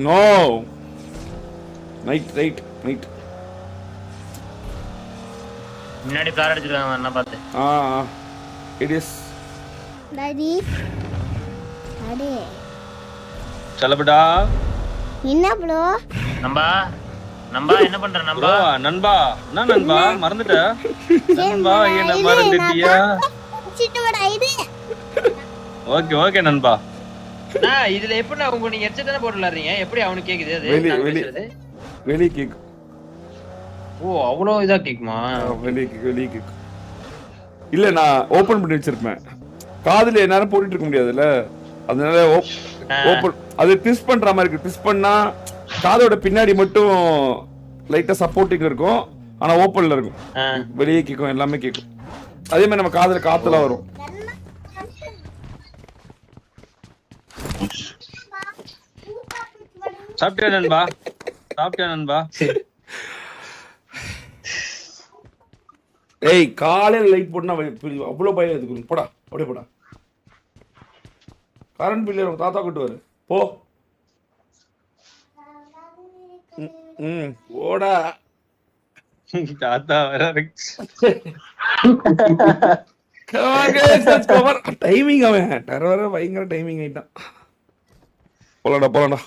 No night right night முன்னாடி பிளார் அடிச்சிருக்காங்க என்ன பார்த்து. இட் இஸ் டாடி டாடி சொல்லப்படா. என்ன ப்ரோ நம்பா நம்பா என்ன பண்ற நம்பா? நண்பா என்ன நண்பா மறந்துட்ட? நண்பா என்ன மறந்துட்டியா? ஓகே ஓகே நண்பா. இதுல எப்படி உங்க நீங்க ஹெட்செட் தான போட்டு விளையாடுறீங்க, எப்படி அவனுக்கு கேக்குது அது? வெளிய கேக்கு. ஓ அவ்வளவு இதா கேக்குமா? வெளிய கேக்கு. இல்ல நான் ஓபன் பண்ணி வச்சிருப்பேன், காதுல என்னால போட்டுட்டு இருக்க முடியாதுல்ல, அதனால ஓபன் அது ட்விஸ்ட் பண்ற மாதிரி இருக்கு. ட்விஸ்ட் பண்ணா காதோட பின்னாடி மட்டும் லைட்டா சப்போர்ட்டிங் இருக்கும், ஆனா ஓபன்ல இருக்கும். வெளியே கேக்கும், எல்லாமே கேக்கும். அதே மாதிரி நம்ம காதுல காத்துலாம் வரும். சாப்பிட்டியா நண்பா? சாப்பிட்டியா நண்பா? ஏய் காலையில லைட் போட்டா அவ்வளவு பயம் எதுக்கு? போடா அப்படியே போடா. கரண்ட் பில் உங்க தாத்தா கட்டுவாரு போ. ஓடா தாத்தா வர டைமிங் அவன் டெரர் பயங்கர டைமிங் ஆயிட்டான். போலாம்டா போலாம்டா.